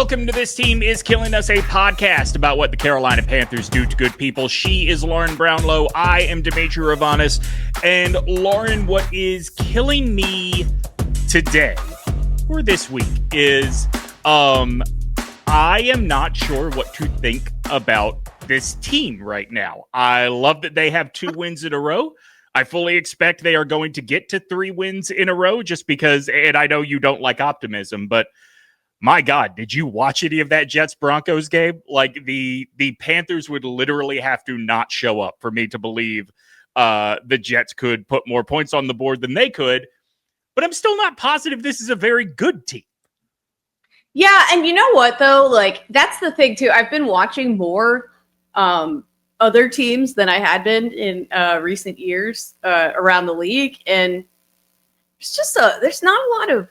Welcome to This Team is Killing Us, a podcast about what the Carolina Panthers do to good people. She is Lauren Brownlow. I am Dimitri Ravanis. And Lauren, what is killing me today or this week is I am not sure what to think about this team right now. I love that they have 2 wins in a row. I fully expect they are going to get to 3 wins in a row just because, and I know you don't like optimism, but my God, did you watch any of that Jets-Broncos game? Like, the Panthers would literally have to not show up for me to believe the Jets could put more points on the board than they could. But I'm still not positive this is a very good team. Yeah, and you know what, though? Like, that's the thing, too. I've been watching more other teams than I had been in recent years around the league, and there's not a lot of...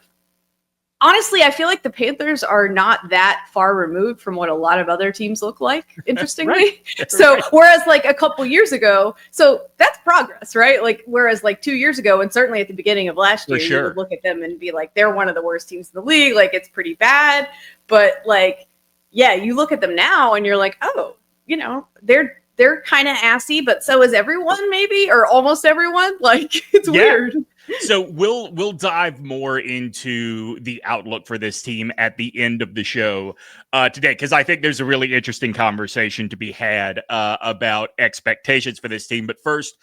Honestly, I feel like the Panthers are not that far removed from what a lot of other teams look like, interestingly. Right. So, whereas like a couple years ago, so that's progress, right? Like, whereas like 2 years ago, and certainly at the beginning of last year, you would look at them and be like, they're one of the worst teams in the league. Like, it's pretty bad. But like, yeah, you look at them now and you're like, oh, you know, they're kind of assy, but so is everyone, maybe, or almost everyone. Like, it's weird. So we'll dive more into the outlook for this team at the end of the show today, because I think there's a really interesting conversation to be had about expectations for this team. But first,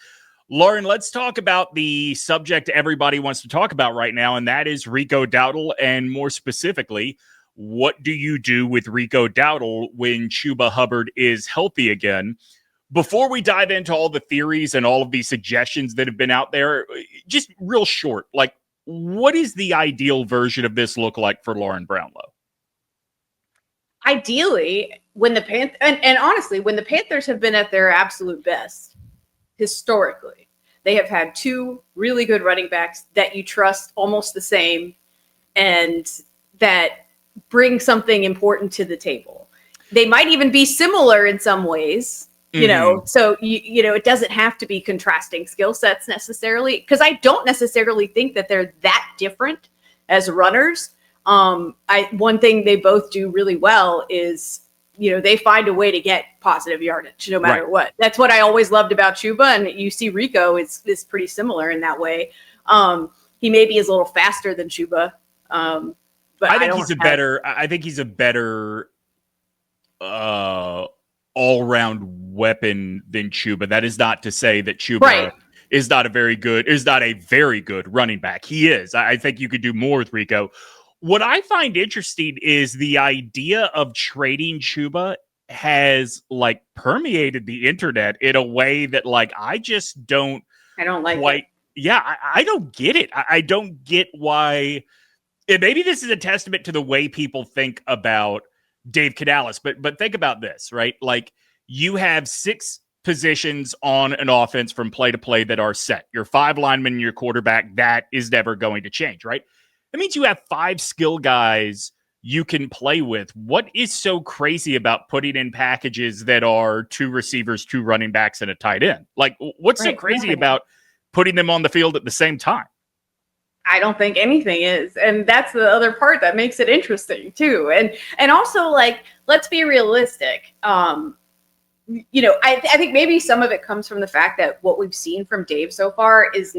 Lauren, let's talk about the subject everybody wants to talk about right now, and that is Rico Dowdle, and more specifically, what do you do with Rico Dowdle when Chuba Hubbard is healthy again? Before we dive into all the theories and all of the suggestions that have been out there, just real short, like, what is the ideal version of this look like for Lauren Brownlow? Ideally, when the Panthers, and honestly, when the Panthers have been at their absolute best, historically, they have had 2 really good running backs that you trust almost the same and that bring something important to the table. They might even be similar in some ways. You know, so, you know, it doesn't have to be contrasting skill sets necessarily, because I don't necessarily think that they're that different as runners. One thing they both do really well is, you know, they find a way to get positive yardage no matter what. That's what I always loved about Chuba, and you see Rico is pretty similar in that way. He maybe is a little faster than Chuba, but I think he's a better all-round weapon than Chuba. That is not to say that Chuba is not a very good running back. He is. I think you could do more with Rico. What I find interesting is the idea of trading Chuba has like permeated the internet in a way that like I don't like it. Yeah, I don't get it. I don't get why. And maybe this is a testament to the way people think about Dave Canales, but think about this, right? Like, you have 6 positions on an offense from play to play that are set. Your 5 linemen, your quarterback, that is never going to change, right? That means you have 5 skill guys you can play with. What is so crazy about putting in packages that are 2 receivers, 2 running backs, and a tight end? Like, what's so crazy about putting them on the field at the same time? I don't think anything is. And that's the other part that makes it interesting too. And also, like, let's be realistic. You know, I think maybe some of it comes from the fact that what we've seen from Dave so far is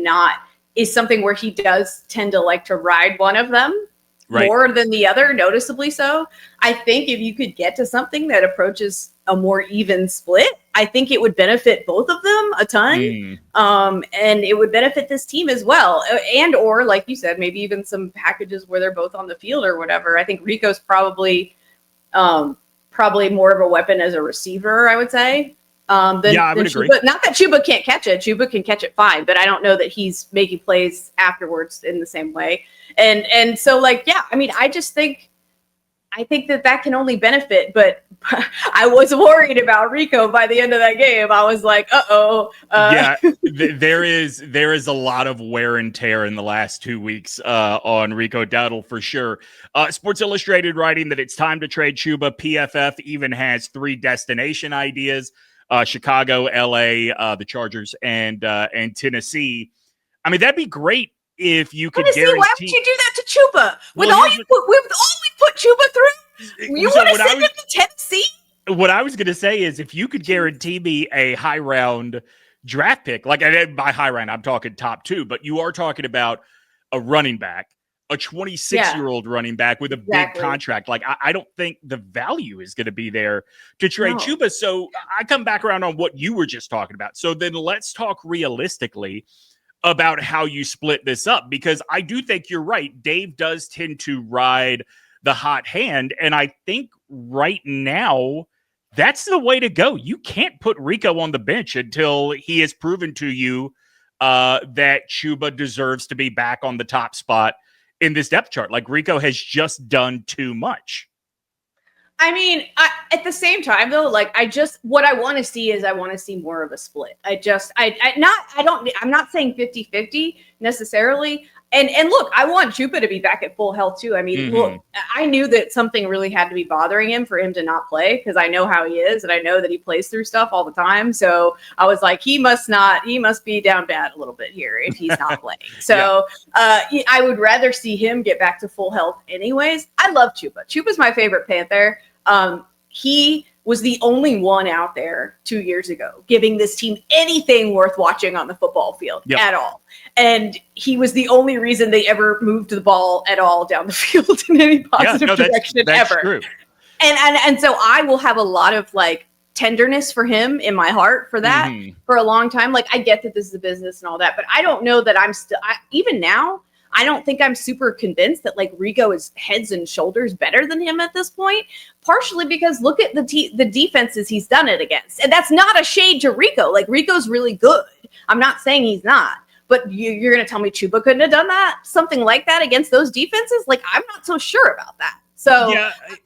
something where he does tend to like to ride one of them more than the other, noticeably so. I think if you could get to something that approaches a more even split, I think it would benefit both of them a ton. And it would benefit this team as well. And, or like you said, maybe even some packages where they're both on the field or whatever. I think Rico's probably more of a weapon as a receiver, I would say. I would agree. Chuba. Not that Chuba can't catch it. Chuba can catch it fine, but I don't know that he's making plays afterwards in the same way. And so, like, yeah, I mean, I think that can only benefit, but I was worried about Rico by the end of that game. I was like, there is a lot of wear and tear in the last 2 weeks on Rico Dowdle for sure. Sports Illustrated writing that it's time to trade Chuba. PFF even has 3 destination ideas: Chicago, LA, the Chargers, and Tennessee. I mean, that'd be great if you could guarantee. Why would you do that to Chuba? With all we put Chuba through? You want to send him to Tennessee? What I was going to say is if you could guarantee me a high round draft pick, like by high round, I'm talking top 2, but you are talking about a running back, a 26-year-old running back with a big contract. Like, I don't think the value is going to be there to trade Chuba. So I come back around on what you were just talking about. So then let's talk realistically about how you split this up, because I do think you're right. Dave does tend to ride the hot hand. And I think right now, that's the way to go. You can't put Rico on the bench until he has proven to you that Chuba deserves to be back on the top spot in this depth chart. Like, Rico has just done too much. I mean, at the same time, though, like, what I want to see is I want to see more of a split. I'm not saying 50-50 necessarily. And look, I want Chuba to be back at full health too. I mean, look, I knew that something really had to be bothering him for him to not play, because I know how he is, and I know that he plays through stuff all the time. So I was like, he must be down bad a little bit here if he's not playing. So I would rather see him get back to full health anyways. I love Chuba. Chuba's my favorite Panther. He was the only one out there 2 years ago giving this team anything worth watching on the football field at all. And he was the only reason they ever moved the ball at all down the field in any positive direction that's ever. True. And so I will have a lot of like tenderness for him in my heart for that for a long time. Like, I get that this is a business and all that, but I don't know that I'm still, even now, I don't think I'm super convinced that like Rico is heads and shoulders better than him at this point, partially because look at the defenses he's done it against. And that's not a shade to Rico. Like, Rico's really good. I'm not saying he's not, but you're going to tell me Chuba couldn't have done that? Something like that against those defenses? Like, I'm not so sure about that. So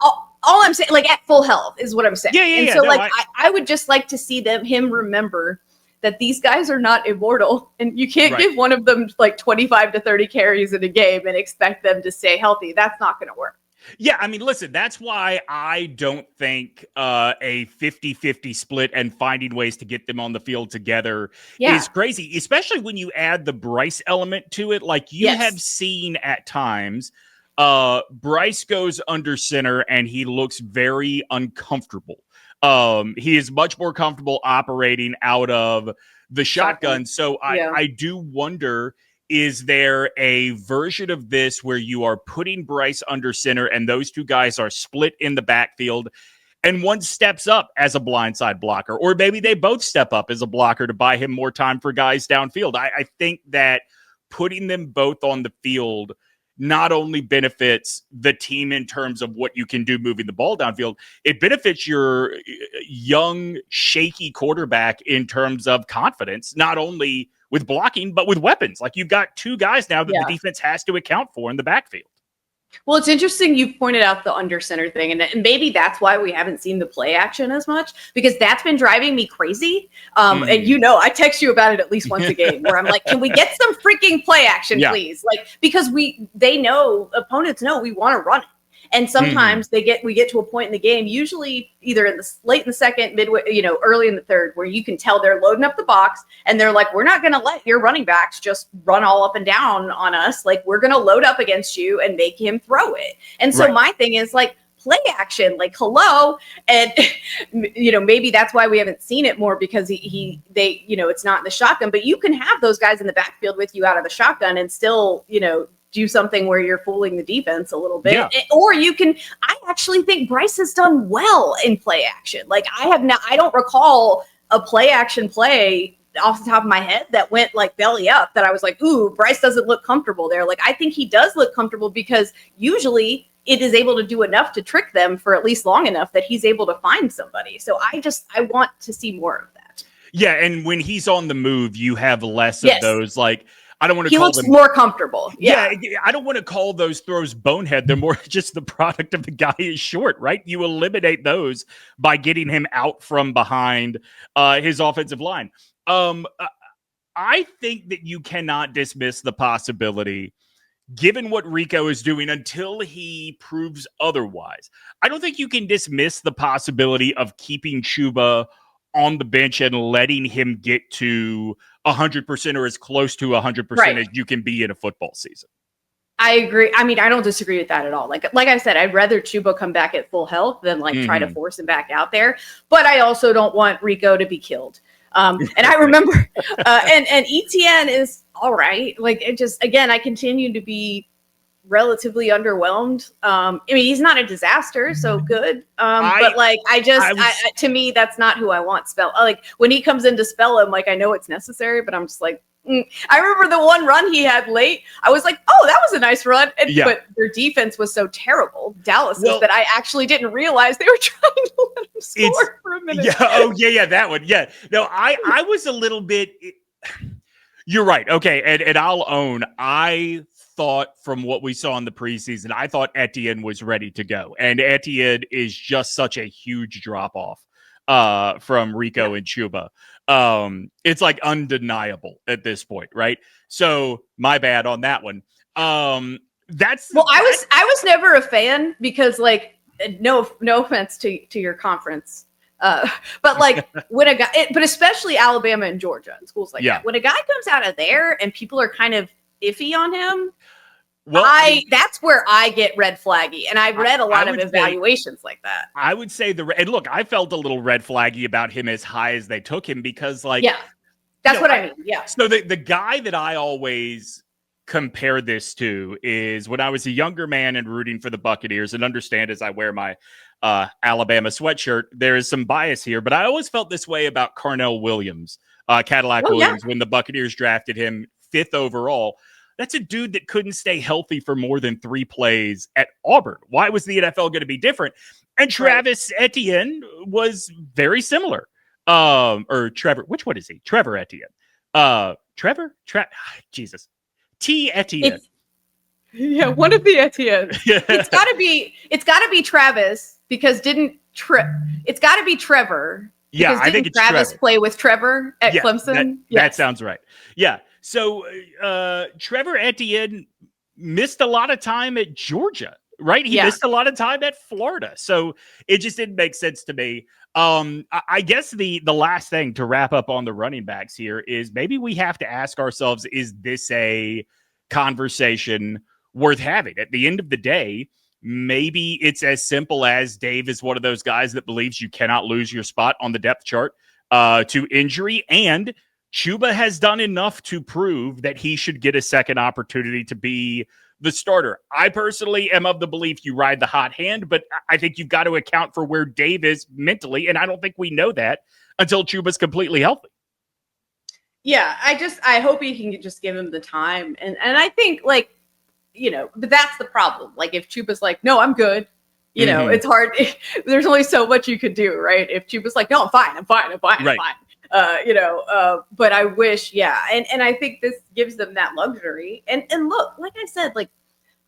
all I'm saying, like, at full health is what I'm saying. And so I would just like to see him remember that these guys are not immortal, and you can't give one of them like 25 to 30 carries in a game and expect them to stay healthy. That's not going to work. Yeah, I mean, listen, that's why I don't think a 50-50 split and finding ways to get them on the field together is crazy, especially when you add the Bryce element to it. Like, you have seen at times Bryce goes under center and he looks very uncomfortable. He is much more comfortable operating out of the shotgun. So I do wonder, is there a version of this where you are putting Bryce under center and those two guys are split in the backfield and one steps up as a blindside blocker, or maybe they both step up as a blocker to buy him more time for guys downfield? I think that putting them both on the field not only benefits the team in terms of what you can do moving the ball downfield, it benefits your young, shaky quarterback in terms of confidence, not only with blocking, but with weapons. Like, you've got two guys now that the defense has to account for in the backfield. Well, it's interesting you pointed out the under center thing, and maybe that's why we haven't seen the play action as much, because that's been driving me crazy. And I text you about it at least once a game where I'm like, can we get some freaking play action, please? Like, because opponents know we want to run it. And sometimes we get to a point in the game, usually either in the late in the second, midway, early in the third, where you can tell they're loading up the box and they're like, we're not going to let your running backs just run all up and down on us. Like, we're going to load up against you and make him throw it. And so my thing is like, play action, like, hello. And maybe that's why we haven't seen it more, because it's not in the shotgun, but you can have those guys in the backfield with you out of the shotgun and still, do something where you're fooling the defense a little bit. Or I actually think Bryce has done well in play action. Like, I don't recall a play action play off the top of my head that went like belly up that I was like, ooh, Bryce doesn't look comfortable there. Like, I think he does look comfortable because usually it is able to do enough to trick them for at least long enough that he's able to find somebody. So I want to see more of that. Yeah. And when he's on the move, you have less of those, like, I don't want to call them. He looks more comfortable. Yeah. I don't want to call those throws bonehead. They're more just the product of the guy is short, right? You eliminate those by getting him out from behind his offensive line. I think that you cannot dismiss the possibility, given what Rico is doing, until he proves otherwise. I don't think you can dismiss the possibility of keeping Chuba on the bench and letting him get to 100% or as close to 100% as you can be in a football season. I agree. I mean, I don't disagree with that at all. Like I said, I'd rather Chuba come back at full health than like try to force him back out there. But I also don't want Rico to be killed. And I remember, and ETN is all right. Like it just, again, I continue to be relatively underwhelmed. I mean, he's not a disaster, so good. But like, to me, that's not who I want. Like when he comes in to spell him, like I know it's necessary, but I'm just like, I remember the one run he had late. I was like, oh, that was a nice run. But their defense was so terrible, Dallas, that I actually didn't realize they were trying to let him score for a minute. Yeah, that one. Yeah. No, I was a little bit. You're right. Okay. And I'll own, I thought from what we saw in the preseason, I thought Etienne was ready to go. And Etienne is just such a huge drop off from Rico and Chuba. It's like undeniable at this point, right? So my bad on that one. I was never a fan because like no offense to your conference. But like when a guy, but especially Alabama and Georgia and schools like that, when a guy comes out of there and people are kind of iffy on him, that's where I get red flaggy, and I've read a lot of evaluations like that. I would say and look, I felt a little red flaggy about him as high as they took him because, like, that's what I mean. Yeah. So the guy that I always compare this to is when I was a younger man and rooting for the Buccaneers, and understand as I wear my Alabama sweatshirt, there is some bias here, but I always felt this way about Carnell Williams, Williams, when the Buccaneers drafted him 5th overall. That's a dude that couldn't stay healthy for more than 3 plays at Auburn. Why was the NFL going to be different? And Travis Etienne was very similar. Or Trevor, which one is he? Trevor Etienne. Jesus. T. Etienne. One of the Etiennes. It's gotta be Travis because it's gotta be Trevor. Yeah, I think it's Travis Trevor. Play with Trevor at Clemson. That sounds right. Yeah. So Trevor Etienne missed a lot of time at Georgia, right? He missed a lot of time at Florida. So it just didn't make sense to me. I guess the last thing to wrap up on the running backs here is maybe we have to ask ourselves, is this a conversation worth having? At the end of the day, maybe it's as simple as Dave is one of those guys that believes you cannot lose your spot on the depth chart to injury, and Chuba has done enough to prove that he should get a second opportunity to be the starter. I personally am of the belief you ride the hot hand, but I think you've got to account for where Dave is mentally, and I don't think we know that until Chuba's completely healthy. Yeah, I hope he can just give him the time. And I think, like, but that's the problem. Like, if Chuba's like, no, I'm good, it's hard. There's only so much you could do, right? If Chuba's like, no, I'm fine. I'm fine. But I wish, and I think this gives them that luxury. And look, like I said, like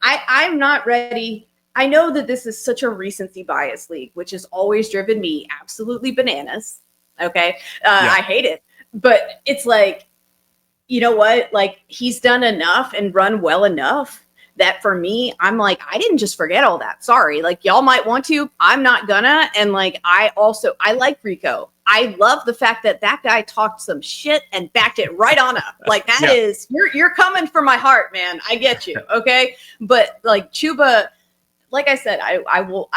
I'm not ready. I know that this is such a recency bias league, which has always driven me absolutely bananas. Okay, I hate it, but it's like, you know what? Like, he's done enough and run well enough that for me, I'm like, I didn't just forget all that. Sorry. Like, y'all might want to, I'm not gonna. And like, I like Rico. I love the fact that guy talked some shit and backed it right on up. Like, that is, you're coming for my heart, man. I get you. Okay. But like Chuba, like I said, I will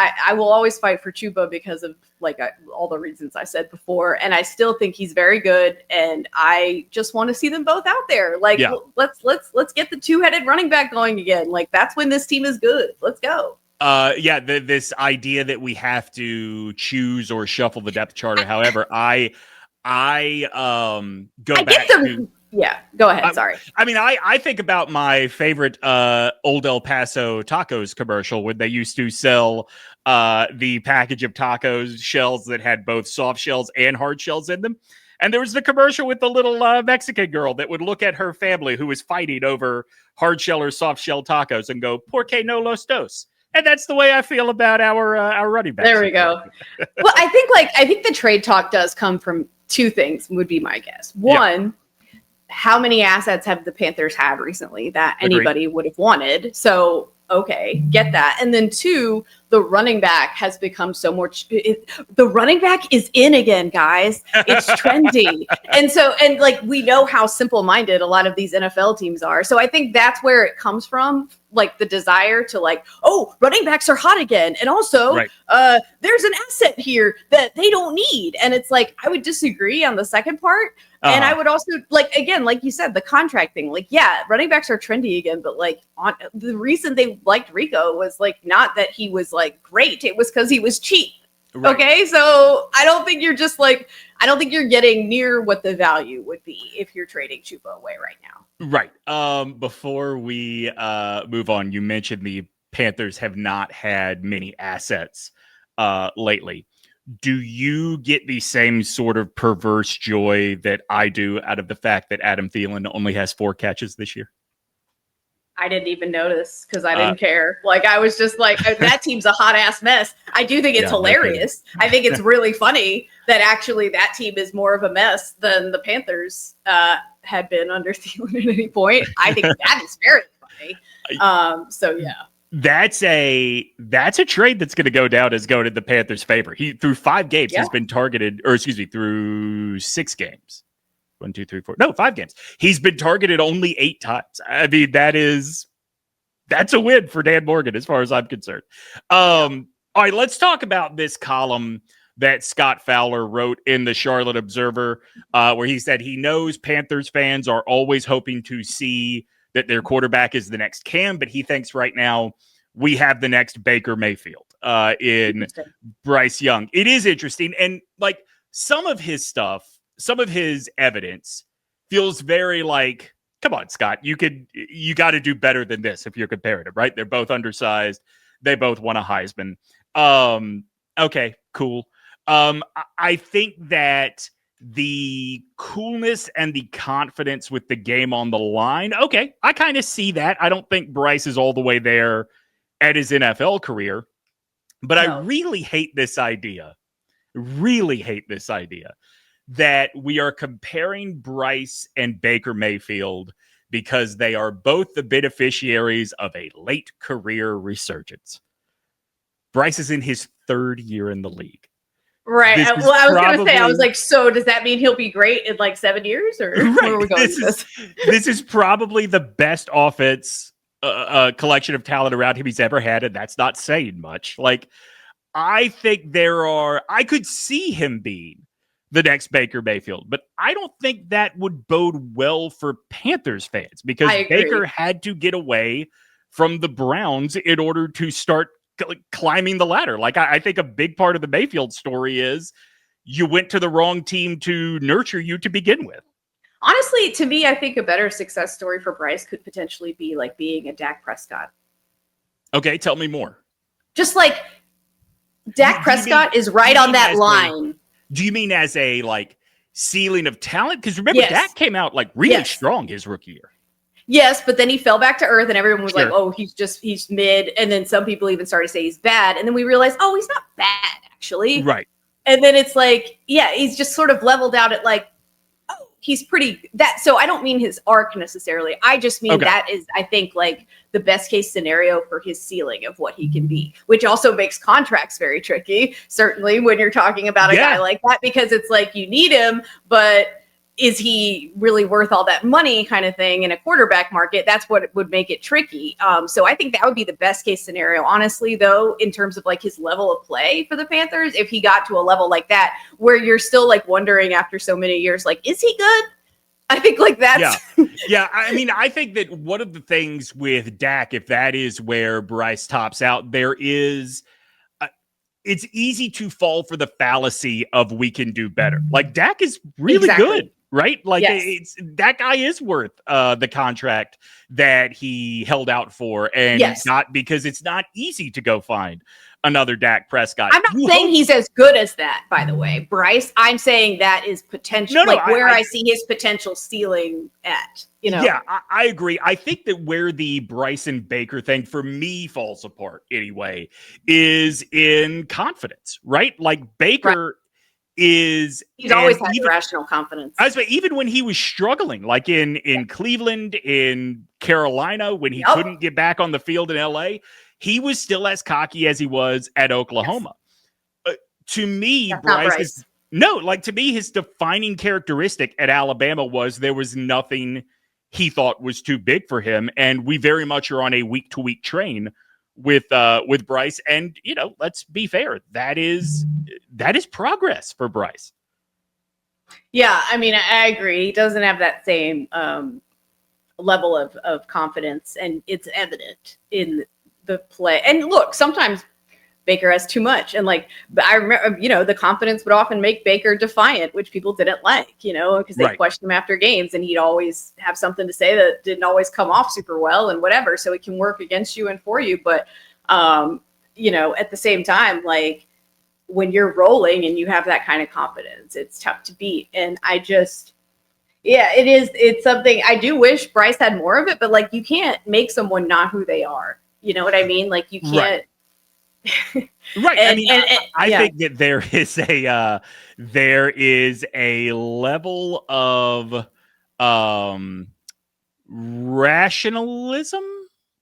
always fight for Chuba because of all the reasons I said before. And I still think he's very good. And I just want to see them both out there. Like, let's get the 2-headed running back going again. Like, that's when this team is good. Let's go. This idea that we have to choose or shuffle the depth chart or however, I go back to. Yeah, go ahead. Sorry. I mean, I think about my favorite Old El Paso tacos commercial when they used to sell the package of tacos shells that had both soft shells and hard shells in them. And there was the commercial with the little Mexican girl that would look at her family who was fighting over hard shell or soft shell tacos and go, "Por qué no los dos?" And that's the way I feel about our running backs. There we go. Well, I think the trade talk does come from 2 things, would be my guess. One, how many assets have the Panthers had recently that anybody would have wanted? So, okay, get that. And then 2, the running back has become so much. The running back is in again, guys. It's trendy. And like, we know how simple-minded a lot of these NFL teams are. So I think that's where it comes from, like the desire to like, oh, running backs are hot again. And also there's an asset here that they don't need. And it's like, I would disagree on the second part. And I would also, like, again, like you said, the contract thing, like, yeah, running backs are trendy again, but like the reason they liked Rico was like, not that he was like great. It was because he was cheap. Right. Okay. So I don't think you're just like, I don't think you're getting near what the value would be if you're trading Chuba away right now. Right. Before we move on, you mentioned the Panthers have not had many assets lately. Do you get the same sort of perverse joy that I do out of the fact that Adam Thielen only has 4 catches this year? I didn't even notice because I didn't care. Like, I was just like, that team's a hot ass mess. I do think it's hilarious. I think it's really funny that actually that team is more of a mess than the Panthers had been under Thielen at any point. I think that is very funny. So yeah. That's a trade that's going to go down as going in the Panthers' favor. He through 5 games has been targeted, or excuse me, through 6 games. 1, 2, 3, 4. No, 5 games. He's been targeted only 8 times. I mean, that's a win for Dan Morgan as far as I'm concerned. All right, let's talk about this column that Scott Fowler wrote in the Charlotte Observer, where he said he knows Panthers fans are always hoping to see that their quarterback is the next Cam, but he thinks right now we have the next Baker Mayfield in BryceYoung. It is interesting. And like some of his stuff, some of his evidence feels very like, come on, Scott, you got to do better than this if you're comparative, right? They're both undersized. They both won a Heisman. Okay, cool. I think that the coolness and the confidence with the game on the line. Okay, I kind of see that. I don't think Bryce is all the way there at his NFL career, but no. I really hate this idea that we are comparing Bryce and Baker Mayfield because they are both the beneficiaries of a late career resurgence. Bryce is in his 3rd year in the league. Right. Well, I was going to say, I was like, so does that mean he'll be great in like 7 years, or where are we going with this? This is probably the best offense collection of talent around him he's ever had, and that's not saying much. Like, I think I could see him being the next Baker Mayfield, but I don't think that would bode well for Panthers fans because Baker had to get away from the Browns in order to start climbing the ladder. Like, I think a big part of the Mayfield story is you went to the wrong team to nurture you to begin with. Honestly, to me, I think a better success story for Bryce could potentially be like being a Dak Prescott. Okay, tell me more. Just like Dak Prescott is right on that line. Do you mean as a like ceiling of talent? Because remember, Dak came out like really strong his rookie year. Yes, but then he fell back to earth and everyone was like, oh, he's mid. And then some people even started to say he's bad. And then we realized, oh, he's not bad, actually. Right. And then it's like, yeah, he's just sort of leveled out at like, oh, he's pretty that. So I don't mean his arc necessarily. I just mean that is, I think, like the best case scenario for his ceiling of what he can be, which also makes contracts very tricky, certainly when you're talking about a guy like that, because it's like you need him, but is he really worth all that money kind of thing in a quarterback market? That's what would make it tricky. So I think that would be the best case scenario, honestly, though, in terms of like his level of play for the Panthers. If he got to a level like that, where you're still like wondering after so many years, like, is he good? I think like that's. Yeah. I mean, I think that one of the things with Dak, if that is where Bryce tops out, there is, it's easy to fall for the fallacy of we can do better. Like Dak is really good. Right? Like it's that guy is worth the contract that he held out for. And it's not because it's not easy to go find another Dak Prescott. I'm not saying he's as good as that, by the way, Bryce. I'm saying that is potential, I see his potential ceiling at, you know. Yeah, I agree. I think that where the Bryson Baker thing for me falls apart anyway is in confidence, right? Like Baker he's always had irrational confidence. I was even when he was struggling, like in Cleveland, in Carolina, when he couldn't get back on the field in LA, he was still as cocky as he was at Oklahoma. To me, Bryce. To me, his defining characteristic at Alabama was there was nothing he thought was too big for him. And we very much are on a week-to-week train with Bryce. And, let's be fair. That is progress for Bryce. Yeah, I mean, I agree. He doesn't have that same level of confidence, and it's evident in the play. And look, sometimes Baker has too much. And I remember, the confidence would often make Baker defiant, which people didn't like, because they questioned him after games, and he'd always have something to say that didn't always come off super well and whatever. So it can work against you and for you. But, at the same time, when you're rolling and you have that kind of confidence, it's tough to beat. And it's something I do wish Bryce had more of it, but you can't make someone not who they are. You know what I mean? You can't. Right. I think that there is a level of rationalism.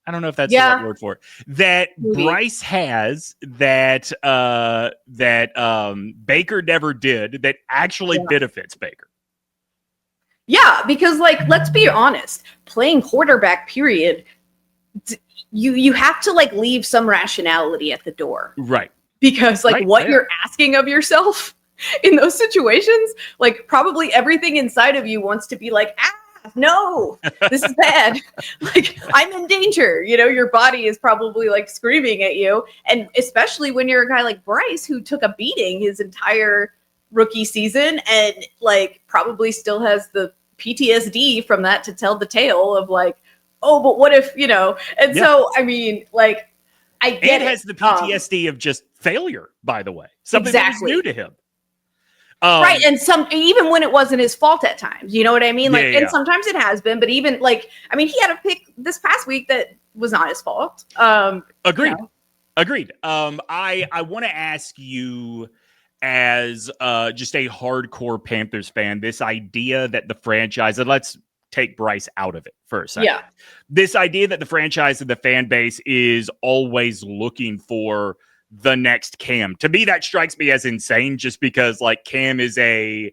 I don't know if that's the right word for it. That Bryce has that Baker never did, that actually benefits Baker. Yeah, because let's be honest, playing quarterback, period. You have to leave some rationality at the door. Right. Because you're asking of yourself in those situations, probably everything inside of you wants to be no, this is bad. I'm in danger. Your body is probably screaming at you. And especially when you're a guy like Bryce, who took a beating his entire rookie season and probably still has the PTSD from that to tell the tale of oh, but what if, and so, I mean, I get it. Has the PTSD of just failure, by the way. Something that was new to him. Right. And even when it wasn't his fault at times, you know what I mean? And sometimes it has been, but even he had a pick this past week that was not his fault. Agreed. Agreed. I want to ask you, as just a hardcore Panthers fan, this idea that the franchise, and let's take Bryce out of it for a second. Yeah. This idea that the franchise and the fan base is always looking for the next Cam. To me, that strikes me as insane, just because Cam is Cam's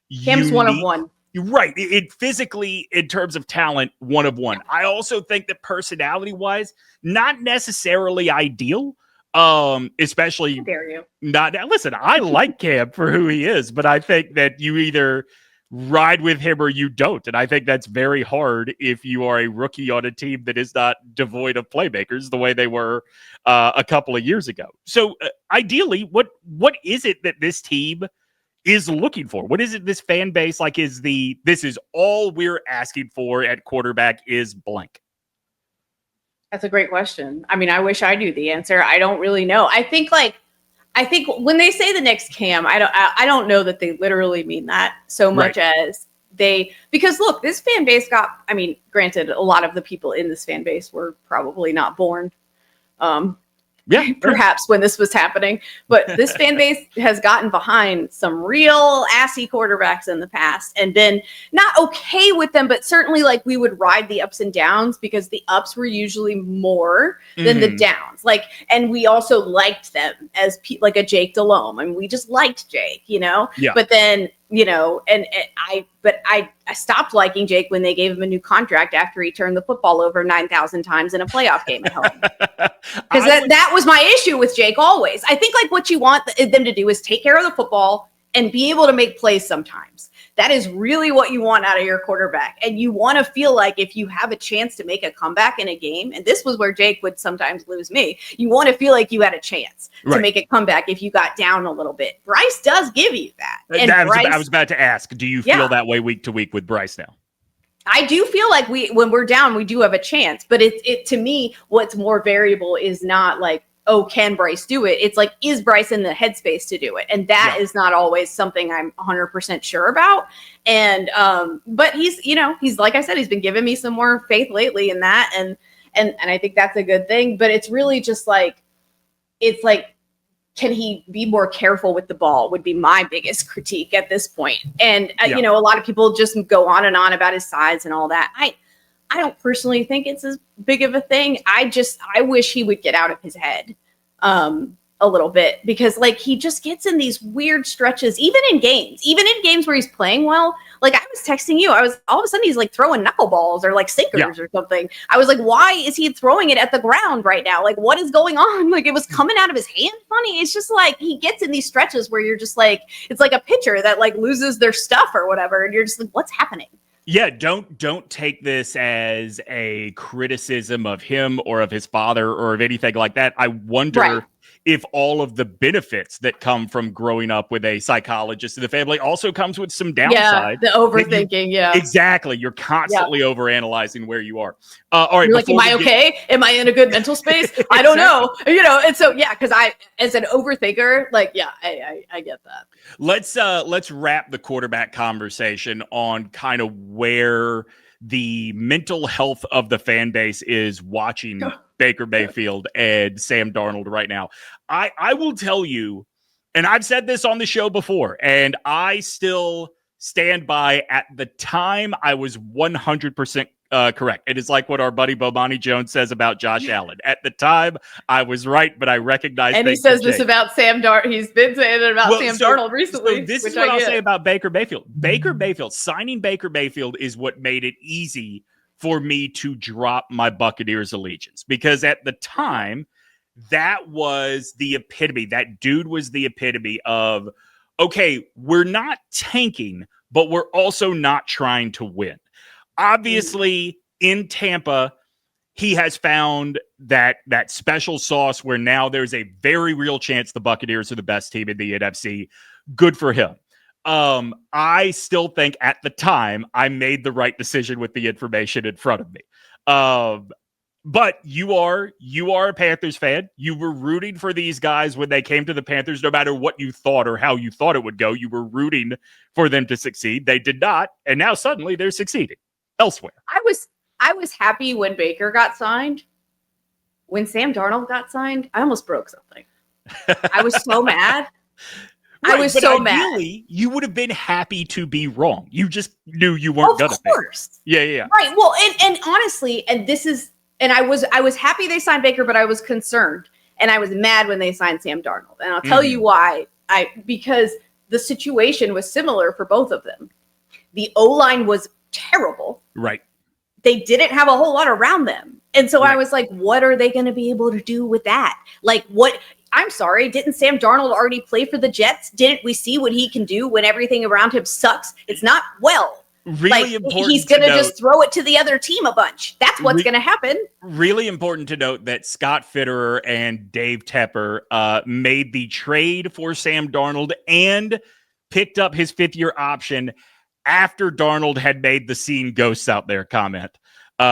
unique, one of one. Right. It physically, in terms of talent, one of one. I also think that personality wise, not necessarily ideal. Especially How dare you? Listen, I like Cam for who he is, but I think that you either ride with him or you don't. And I think that's very hard if you are a rookie on a team that is not devoid of playmakers the way they were a couple of years ago. So ideally, what is it that this team is looking for? What is it this fan base this is all we're asking for at quarterback is blank? That's a great question. I mean, I wish I knew the answer. I don't really know. I think when they say the next Cam, I don't know that they literally mean that so much as because look, this fan base granted, a lot of the people in this fan base were probably not born. Perhaps when this was happening, but this fan base has gotten behind some real assy quarterbacks in the past and been not okay with them, but certainly we would ride the ups and downs because the ups were usually more than the downs. And we also liked them as a Jake Delhomme. I mean, we just liked Jake, but then, I stopped liking Jake when they gave him a new contract after he turned the football over 9,000 times in a playoff game at home. Because that was my issue with Jake always. I think what you want them to do is take care of the football and be able to make plays sometimes. That is really what you want out of your quarterback. And you want to feel like if you have a chance to make a comeback in a game, and this was where Jake would sometimes lose me, you want to feel like you had a chance to make a comeback if you got down a little bit. Bryce does give you that. And I was about to ask, do you feel that way week to week with Bryce now? I do feel like when we're down, we do have a chance. But it to me, what's more variable is not oh, can Bryce do it? It's is Bryce in the headspace to do it? And that is not always something I'm 100% sure about. And, but he's like I said, he's been giving me some more faith lately in that. And I think that's a good thing, but it's really just can he be more careful with the ball would be my biggest critique at this point. And, a lot of people just go on and on about his size and all that. I don't personally think it's as big of a thing. I wish he would get out of his head a little bit, because like he just gets in these weird stretches, even in games where he's playing well. Like I was texting you, I was all of a sudden he's like throwing knuckleballs or like sinkers or something. I was like, why is he throwing it at the ground right now? Like what is going on? Like it was coming out of his hand funny. It's just like he gets in these stretches where you're just like, it's like a pitcher that like loses their stuff or whatever, and you're just like, what's happening? Yeah, don't take this as a criticism of him or of his father or of anything like that. I wonder if all of the benefits that come from growing up with a psychologist in the family also comes with some downside. Yeah, the overthinking, Exactly. You're constantly overanalyzing where you are. All right. You're like, am I okay? Am I in a good mental space? I don't know. You know, and so, because I, as an overthinker, like, I get that. Let's wrap the quarterback conversation on kind of where the mental health of the fan base is watching Baker Mayfield and Sam Darnold right now. I will tell you, and I've said this on the show before, and I still stand by, at the time I was 100% correct. It is like what our buddy Bomani Jones says about Josh Allen. At the time, I was right, but I recognize. And he says this about Sam Darnold. He's been saying it about Sam Darnold recently. So this is what I'll say about Baker Mayfield. Baker Mayfield, signing Baker Mayfield is what made it easy for me to drop my Buccaneers allegiance, because at the time, that was the epitome. That dude was the epitome of, okay, we're not tanking, but we're also not trying to win. Obviously, in Tampa, he has found that special sauce where now there's a very real chance the Buccaneers are the best team in the NFC. Good for him. I still think at the time I made the right decision with the information in front of me. But you are a Panthers fan. You were rooting for these guys when they came to the Panthers, no matter what you thought or how you thought it would go. You were rooting for them to succeed. They did not, and now suddenly they're succeeding elsewhere. I was happy when Baker got signed. When Sam Darnold got signed, I almost broke something. I was so mad. Right, I was so mad. Ideally, you would have been happy to be wrong. You just knew you weren't gonna be. Of course. Yeah. Right. Well, and honestly, I was happy they signed Baker, but I was concerned, and I was mad when they signed Sam Darnold. And I'll tell you why. Because the situation was similar for both of them. The O-line was terrible. Right. They didn't have a whole lot around them. And so I was like, what are they going to be able to do with that? Like, what? I'm sorry. Didn't Sam Darnold already play for the Jets? Didn't we see what he can do when everything around him sucks? It's not well. Really important. He's going to just throw it to the other team a bunch. That's what's going to happen. Really important to note that Scott Fitterer and Dave Tepper made the trade for Sam Darnold and picked up his fifth-year option after Darnold had made the "seen ghosts out there" comment. You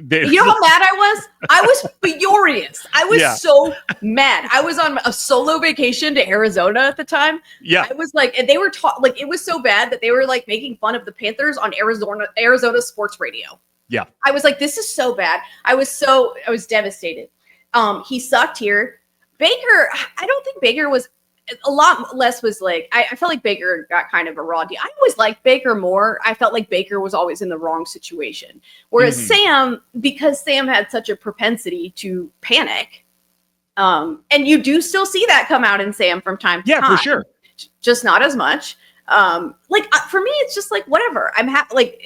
know how mad I was? I was furious. I was so mad. I was on a solo vacation to Arizona at the time. Yeah. I was like, and they were like, it was so bad that they were like making fun of the Panthers on Arizona sports radio. Yeah. I was like, this is so bad. I was devastated. He sucked here. Baker, I don't think Baker was a lot less was like, I felt like Baker got kind of a raw deal. I always liked Baker more. I felt like Baker was always in the wrong situation. Whereas Sam, because Sam had such a propensity to panic, and you do still see that come out in Sam from time to time. Yeah, for sure. Just not as much. For me, it's just like, whatever. I'm happy. Like,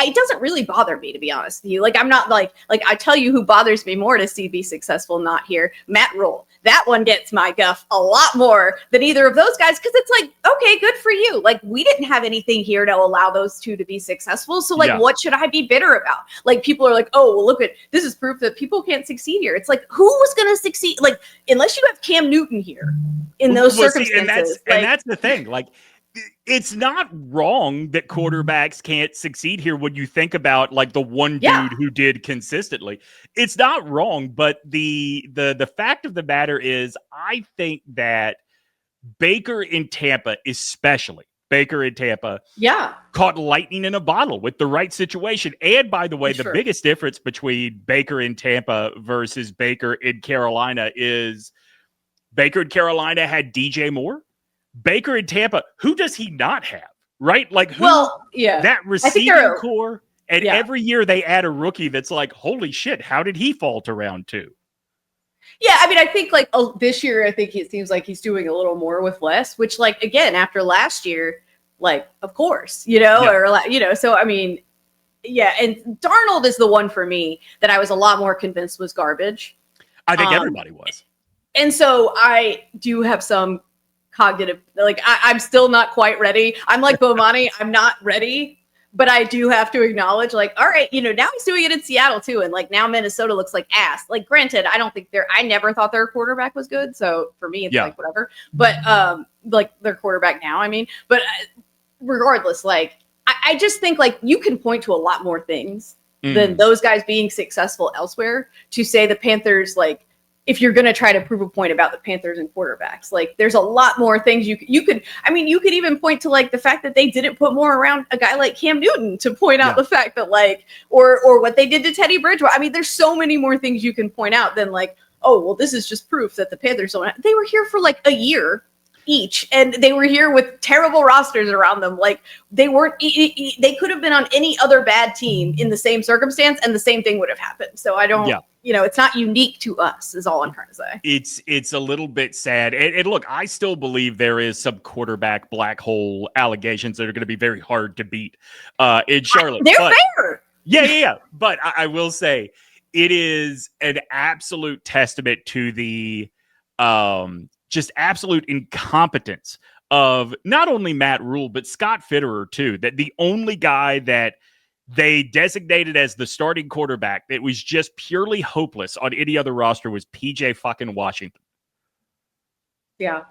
it doesn't really bother me, to be honest with you. Like, I'm not like I tell you who bothers me more to see be successful, not here. Matt Rule. That one gets my guff a lot more than either of those guys. Cause it's like, okay, good for you. Like, we didn't have anything here to allow those two to be successful. So like, what should I be bitter about? Like, people are like, oh, well, look this is proof that people can't succeed here. It's like, who was going to succeed? Like, unless you have Cam Newton here in those circumstances. And that's the thing. Like, it's not wrong that quarterbacks can't succeed here when you think about like the one dude who did consistently. It's not wrong, but the fact of the matter is, I think that Baker in Tampa, especially Baker in Tampa, caught lightning in a bottle with the right situation. And by the way, the biggest difference between Baker in Tampa versus Baker in Carolina is Baker in Carolina had DJ Moore. Baker in Tampa, who does he not have? Right? Like, that receiving core And every year they add a rookie that's like, holy shit, how did he fall to round 2? Yeah, I mean, I think like this year, I think it seems like he's doing a little more with less, which like, again, after last year, like, of course, so I mean, yeah, and Darnold is the one for me that I was a lot more convinced was garbage. I think everybody was. And so I do have some cognitive, like, I'm still not quite ready. I'm like Bomani, I'm not ready. But I do have to acknowledge, like, all right, now he's doing it in Seattle too. And like now Minnesota looks like ass. Like, granted, I never thought their quarterback was good. So for me, it's like whatever. But like their quarterback now, I mean, but regardless, like, I just think like you can point to a lot more things than those guys being successful elsewhere to say the Panthers, like, if you're going to try to prove a point about the Panthers and quarterbacks, like there's a lot more things you could even point to like the fact that they didn't put more around a guy like Cam Newton to point out the fact that like, or what they did to Teddy Bridgewater. I mean, there's so many more things you can point out than like, oh, well, this is just proof that the Panthers they were here for like a year each, and they were here with terrible rosters around them. Like they they could have been on any other bad team in the same circumstance and the same thing would have happened. So I don't, it's not unique to us is all I'm trying to say. It's a little bit sad. And look, I still believe there is some quarterback black hole allegations that are going to be very hard to beat in Charlotte. They're fair. Yeah. But I will say it is an absolute testament to the just absolute incompetence of not only Matt Rule, but Scott Fitterer too, that the only guy that they designated as the starting quarterback that was just purely hopeless on any other roster was PJ fucking Washington. Yeah.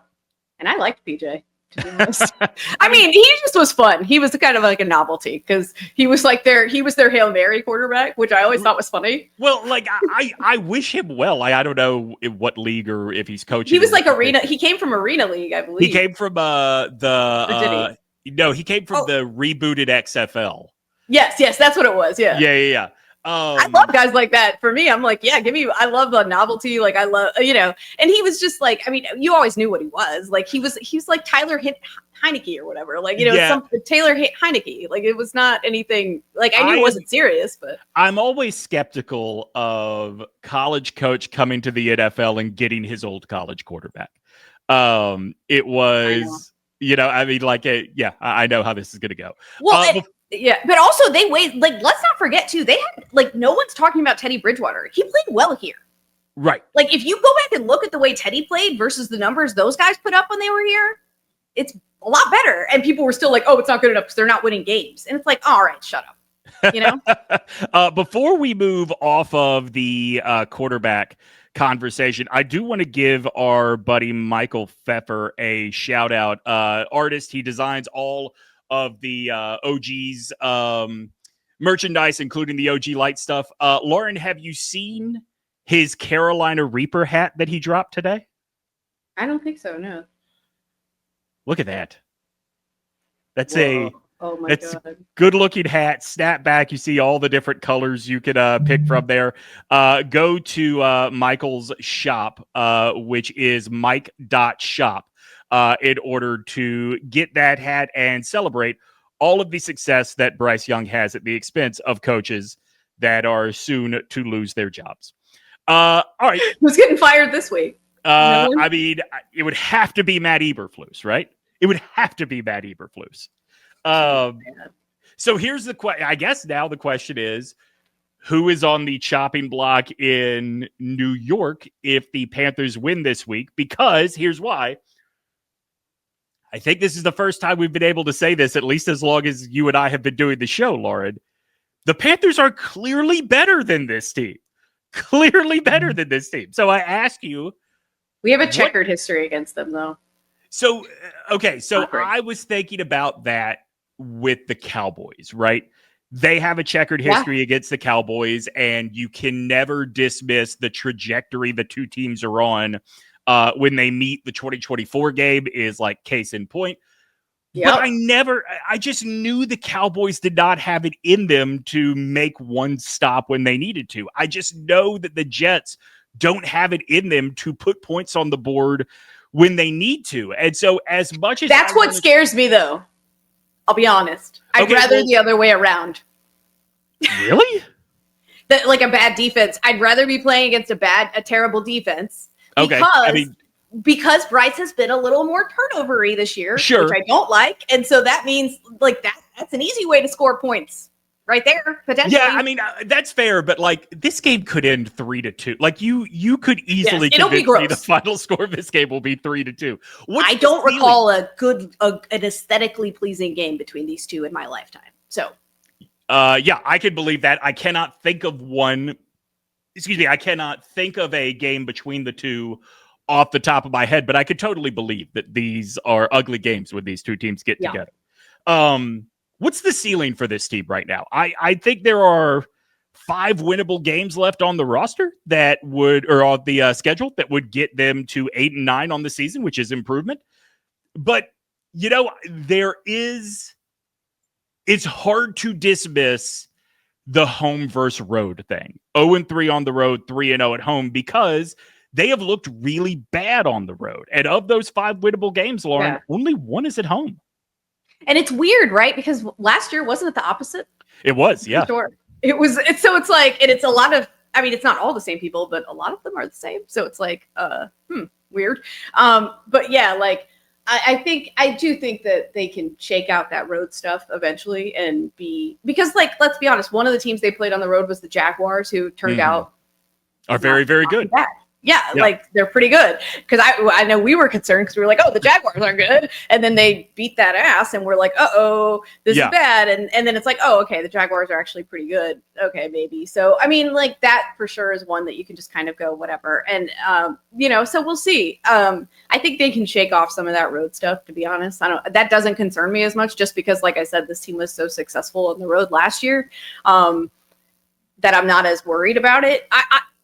And I liked PJ, to be honest. I mean, he just was fun. He was kind of like a novelty because he was their Hail Mary quarterback, which I always thought was funny. Well, like I wish him well. I don't know what league or if he's coaching. He was like Arena. He came from Arena League, I believe. He came from the rebooted XFL. Yes, that's what it was. Yeah. I love guys like that. For me, I'm like, I love the novelty. Like I love, and he was just like, I mean, you always knew what he was. Like he was like Tyler Heineke or whatever. Like, Taylor Heineke. Like it was not anything, like I knew it wasn't serious, but. I'm always skeptical of college coach coming to the NFL and getting his old college quarterback. It was, I know how this is going to go. Well, but also they let's not forget too, they had like no one's talking about Teddy Bridgewater. He played well here. Right. Like if you go back and look at the way Teddy played versus the numbers those guys put up when they were here, it's a lot better. And people were still like, oh, it's not good enough because they're not winning games. And it's like, all right, shut up. Before we move off of the quarterback conversation, I do want to give our buddy Michael Pfeffer a shout out. Artist, he designs all of the OG's merchandise, including the OG Light stuff. Lauren, have you seen his Carolina Reaper hat that he dropped today? I don't think so, no. Look at that. That's God. Good looking hat, snap back. You see all the different colors you could pick from there. Go to Michael's shop, which is mike.shop. In order to get that hat and celebrate all of the success that BryceYoung has at the expense of coaches that are soon to lose their jobs. All right. Who's getting fired this week? I mean, it would have to be Matt Eberflus, right? It would have to be Matt Eberflus. So here's the question. I guess now the question is, who is on the chopping block in New York if the Panthers win this week? Because here's why. I think this is the first time we've been able to say this, at least as long as you and I have been doing the show, Lauren. The Panthers are clearly better than this team. Clearly better than this team. So I ask you. We have a checkered history against them, though. So, okay. So I was thinking about that with the Cowboys, right? They have a checkered history against the Cowboys, and you can never dismiss the trajectory the two teams are on. When they meet. The 2024 game is like case in point. Yep. But I just knew the Cowboys did not have it in them to make one stop when they needed to. I just know that the Jets don't have it in them to put points on the board when they need to. And so as much as that's what scares me, though. I'll be honest. I'd rather the other way around. Really? That like a bad defense. I'd rather be playing against a terrible defense. Okay. Because Bryce has been a little more turnover-y this year, sure, which I don't like. And so that means like that's an easy way to score points right there, potentially. Yeah, I mean, that's fair, but like this game could end 3-2. Like you could easily convince me the final score of this game will be 3-2. I don't recall an aesthetically pleasing game between these two in my lifetime. So yeah, I can believe that. I cannot think of one. Excuse me, I cannot think of a game between the two off the top of my head, but I could totally believe that these are ugly games when these two teams get together. What's the ceiling for this team right now? I think there are 5 winnable games left on the roster that would, or on the schedule that would get them to 8-9 on the season, which is improvement. But, you know, it's hard to dismiss the home versus road thing. 0-3 on the road, 3-0 at home, because they have looked really bad on the road. And of those 5 winnable games, Lauren, only 1 is at home. And it's weird, right? Because last year, wasn't it the opposite? It was, yeah. Sure. It was. So it's like, and it's a lot of, I mean, it's not all the same people, but a lot of them are the same. So it's like, weird. But yeah, like, I do think that they can shake out that road stuff eventually and because like, let's be honest, one of the teams they played on the road was the Jaguars, who turned out are very, very good. Bad. Yeah, like they're pretty good. Because I know we were concerned because we were like, oh, the Jaguars are good. And then they beat that ass and we're like, uh-oh, this is bad. And then it's like, oh, okay, the Jaguars are actually pretty good. Okay, maybe. So, I mean, like that for sure is one that you can just kind of go whatever. And, so we'll see. I think they can shake off some of that road stuff, to be honest. That doesn't concern me as much just because, like I said, this team was so successful on the road last year that I'm not as worried about it.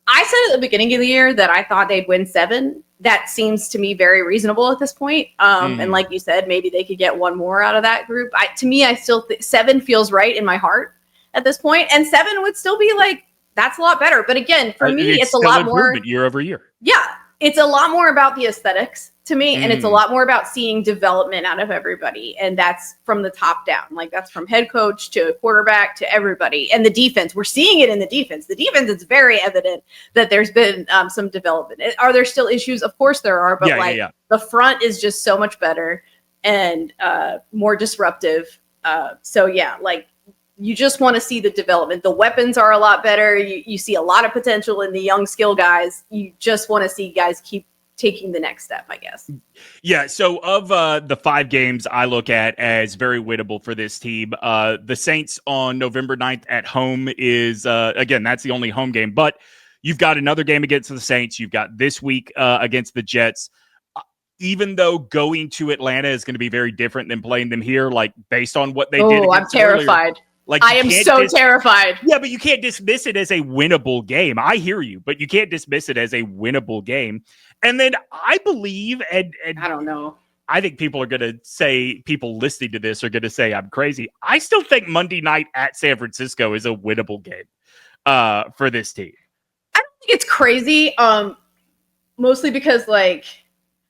I said at the beginning of the year that I thought they'd win 7. That seems to me very reasonable at this point. And like you said, maybe they could get 1 more out of that group. To me, I still think 7 feels right in my heart at this point. And 7 would still be like, that's a lot better. But again, for me, it's a lot more year over year. Yeah. It's a lot more about the aesthetics to me. And it's a lot more about seeing development out of everybody. And that's from the top down. Like that's from head coach to quarterback to everybody. And the defense, we're seeing it in the defense. The defense, it's very evident that there's been some development. Are there still issues? Of course there are. But the front is just so much better and more disruptive. You just want to see the development. The weapons are a lot better. You see a lot of potential in the young skill guys. You just want to see guys keep taking the next step, I guess. Yeah. So of the 5 games I look at as very winnable for this team, the Saints on November 9th at home is, again, that's the only home game. But you've got another game against the Saints. You've got this week against the Jets. Even though going to Atlanta is going to be very different than playing them here, like based on what they did. Oh, I'm terrified. Earlier. Like I am so terrified. Yeah, but you can't dismiss it as a winnable game. I hear you, but you can't dismiss it as a winnable game. And then I believe, and I don't know. I think people listening to this are going to say I'm crazy. I still think Monday night at San Francisco is a winnable game for this team. I don't think it's crazy, mostly because like,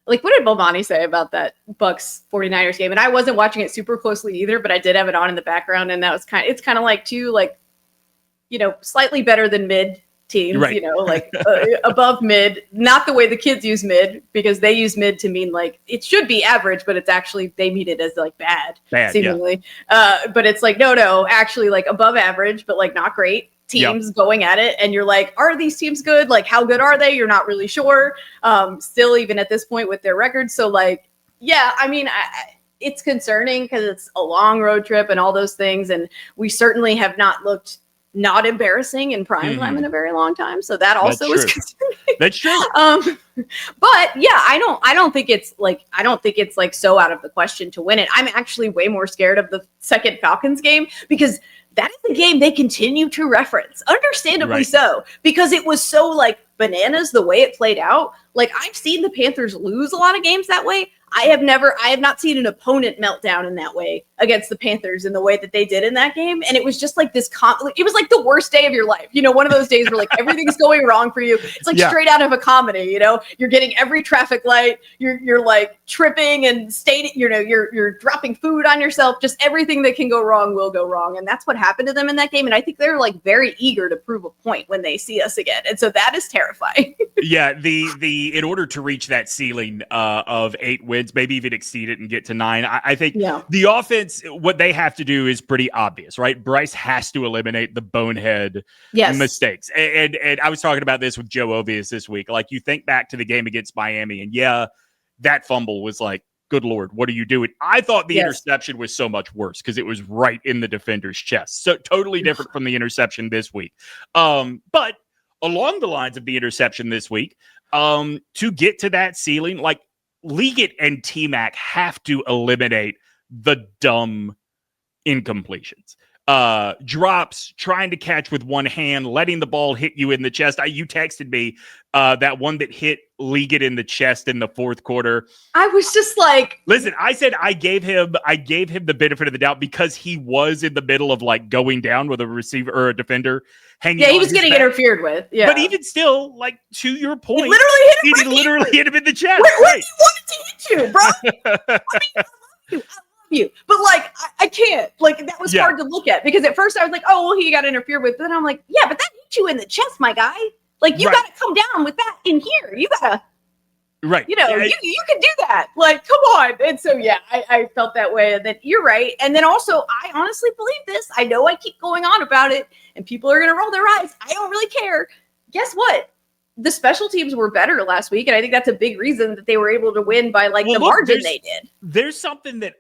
what did Bomani say about that Bucks 49ers game? And I wasn't watching it super closely either, but I did have it on in the background. And that was it's kind of like slightly better than mid teams, right. Above mid, not the way the kids use mid, because they use mid to mean like, it should be average, but it's actually, they mean it as like bad seemingly. Yeah. But it's like, no, actually like above average, but like not great. Teams going at it, and you're like, are these teams good? Like, how good are they? You're not really sure. Still, even at this point with their records. So, like, yeah, I mean, it's concerning because it's a long road trip and all those things, and we certainly have not looked not embarrassing in prime time in a very long time. So that also is concerning. That's true. But yeah, I don't think it's like so out of the question to win it. I'm actually way more scared of the second Falcons game because that is the game they continue to reference, understandably so, because it was so like bananas the way it played out. Like I've seen the Panthers lose a lot of games that way. I have not seen an opponent melt down in that way against the Panthers in the way that they did in that game. And it was just like this, it was like the worst day of your life. You know, one of those days where like everything's going wrong for you. It's like straight out of a comedy, you know, you're getting every traffic light. You're like tripping and you're dropping food on yourself. Just everything that can go wrong will go wrong. And that's what happened to them in that game. And I think they're like very eager to prove a point when they see us again. And so that is terrifying. Yeah. In order to reach that ceiling of 8 wins, maybe even exceed it and get to 9. I think the offense, what they have to do is pretty obvious, right? Bryce has to eliminate the bonehead mistakes. And I was talking about this with Joe Ovius this week. Like, you think back to the game against Miami, and that fumble was like, good Lord, what are you doing? I thought the interception was so much worse because it was right in the defender's chest. So totally different from the interception this week. But along the lines of the interception this week, to get to that ceiling, like, Liggett and T-Mac have to eliminate the dumb incompletions. Drops, trying to catch with one hand, letting the ball hit you in the chest. You texted me that one that hit Liggett in the chest in the fourth quarter. I was just like, listen, I said I gave him the benefit of the doubt because he was in the middle of like going down with a receiver or a defender hanging. Yeah, he was getting interfered with. Yeah, but even still, like, to your point, he literally hit him in the chest. Where he wanted to hit you, bro. I love you, but like, I can't. Like, that was hard to look at because at first I was like, oh, well, he got interfered with. But then I'm like, yeah, but that hit you in the chest, my guy. Like, you got to come down with that in here. You got to. Right. You know, you can do that. Like, come on. And so, I felt that way. And then you're right. And then also, I honestly believe this. I know I keep going on about it and people are going to roll their eyes. I don't really care. Guess what? The special teams were better last week. And I think that's a big reason that they were able to win by the margin they did. There's something that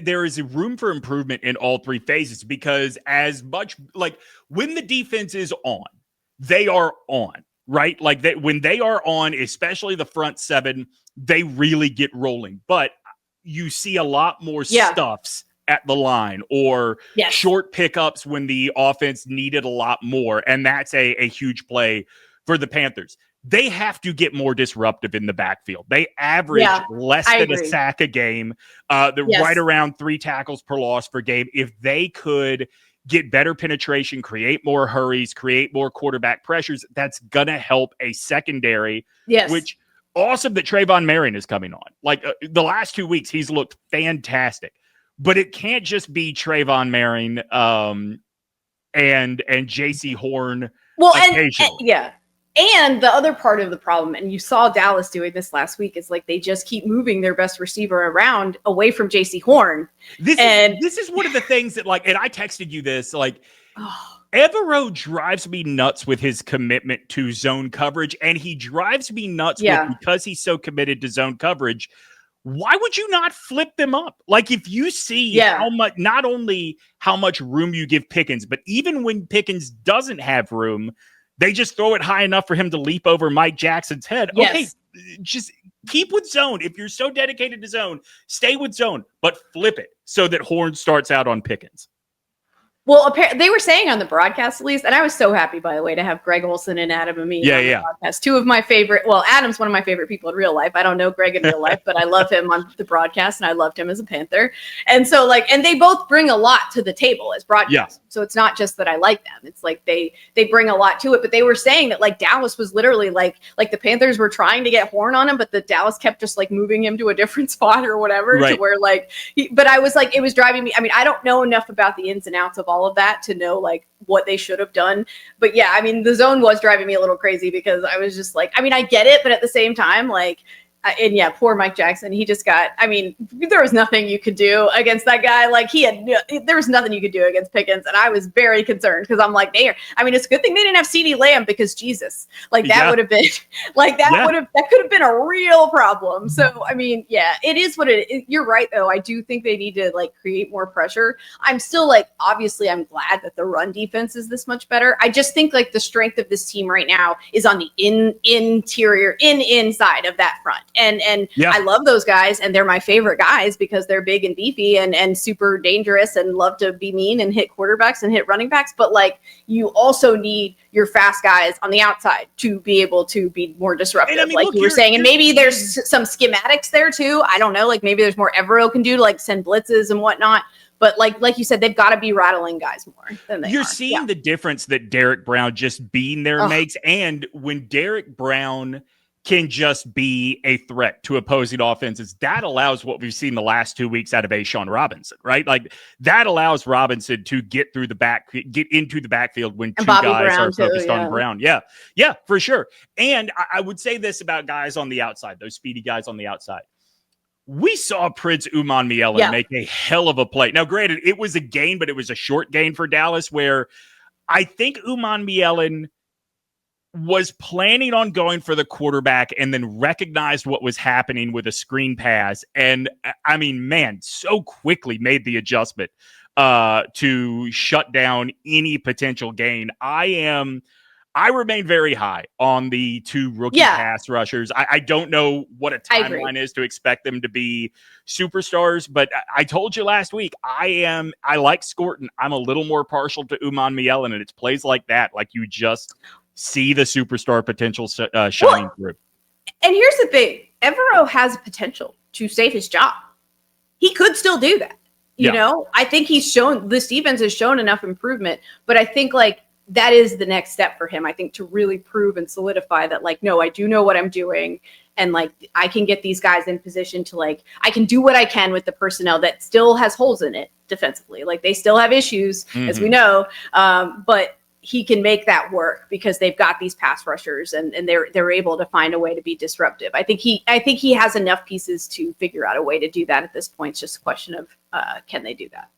there is a room for improvement in all 3 phases because as much like when the defense is on, they are on. Right? Like that when they are on, especially the front 7, they really get rolling. But you see a lot more stuffs at the line or short pickups when the offense needed a lot more. And that's a huge play for the Panthers. They have to get more disruptive in the backfield. They average less than a sack a game. They're right around 3 tackles per loss per game. If they could get better penetration, create more hurries, create more quarterback pressures, that's going to help a secondary, which awesome that Trayvon Marion is coming on. Like the last 2 weeks, he's looked fantastic. But it can't just be Trayvon Marion and JC Horn occasionally. And the other part of the problem, and you saw Dallas doing this last week, is like they just keep moving their best receiver around away from JC Horn. This is one of the things that, like, and I texted you this, like, Evero drives me nuts with his commitment to zone coverage, and he drives me nuts because he's so committed to zone coverage. Why would you not flip them up? Like, if you see how much, not only how much room you give Pickens, but even when Pickens doesn't have room, they just throw it high enough for him to leap over Mike Jackson's head. Yes. Okay, just keep with zone. If you're so dedicated to zone, stay with zone, but flip it so that Horn starts out on Pickens. Well, they were saying on the broadcast, at least, and I was so happy, by the way, to have Greg Olson and Adam Amin on the broadcast. 2 of my favorite. Well, Adam's one of my favorite people in real life. I don't know Greg in real life, but I love him on the broadcast, and I loved him as a Panther. And so, like, and they both bring a lot to the table as broadcasters. Yeah. So it's not just that I like them. It's like they bring a lot to it. But they were saying that, like, Dallas was literally like the Panthers were trying to get Horn on him, but the Dallas kept just like moving him to a different spot or whatever to where like. But I was like, it was driving me. I mean, I don't know enough about the ins and outs of all of that to know like what they should have done. But yeah, I mean, the zone was driving me a little crazy because I was just like, I mean, I get it, but at the same time, like, and yeah, poor Mike Jackson. He just got, I mean, there was nothing you could do against that guy. Like there was nothing you could do against Pickens. And I was very concerned because I'm like, I mean, it's a good thing they didn't have CeeDee Lamb because Jesus, like that would have been like, that could have been a real problem. So, I mean, yeah, it is what it is. You're right though. I do think they need to like create more pressure. I'm still like, obviously I'm glad that the run defense is this much better. I just think like the strength of this team right now is on the inside of that front. And I love those guys, and they're my favorite guys because they're big and beefy and super dangerous and love to be mean and hit quarterbacks and hit running backs. But like, you also need your fast guys on the outside to be able to be more disruptive, like you were saying. And maybe there's some schematics there too. I don't know. Like maybe there's more Evero can do to like send blitzes and whatnot. But like you said, they've got to be rattling guys more than they are. You're seeing the difference that Derek Brown just being there makes. And when Derek Brown can just be a threat to opposing offenses, that allows what we've seen the last 2 weeks out of A'Shawn Robinson, right? Like that allows Robinson to get into the backfield when two guys are focused on Brown. Yeah, for sure. And I would say this about guys on the outside, those speedy guys on the outside. We saw Prince Umanmielen make a hell of a play. Now, granted, it was a gain, but it was a short gain for Dallas, where I think Umanmielen was planning on going for the quarterback and then recognized what was happening with a screen pass. And I mean, man, so quickly made the adjustment to shut down any potential gain. I remain very high on the two rookie pass rushers. I don't know what a timeline is to expect them to be superstars, but I told you last week, I like Scorton. I'm a little more partial to Umanmielen, and it's plays like that. Like you just see the superstar potential shining through. And here's the thing. Evero has potential to save his job. He could still do that. You know, I think this defense has shown enough improvement, but I think like, that is the next step for him, I think, to really prove and solidify that, like, no, I do know what I'm doing. And like, I can get these guys in position to like, I can do what I can with the personnel that still has holes in it defensively. Like they still have issues, as we know. But he can make that work because they've got these pass rushers and they're able to find a way to be disruptive. I think he has enough pieces to figure out a way to do that at this point. It's just a question of, can they do that?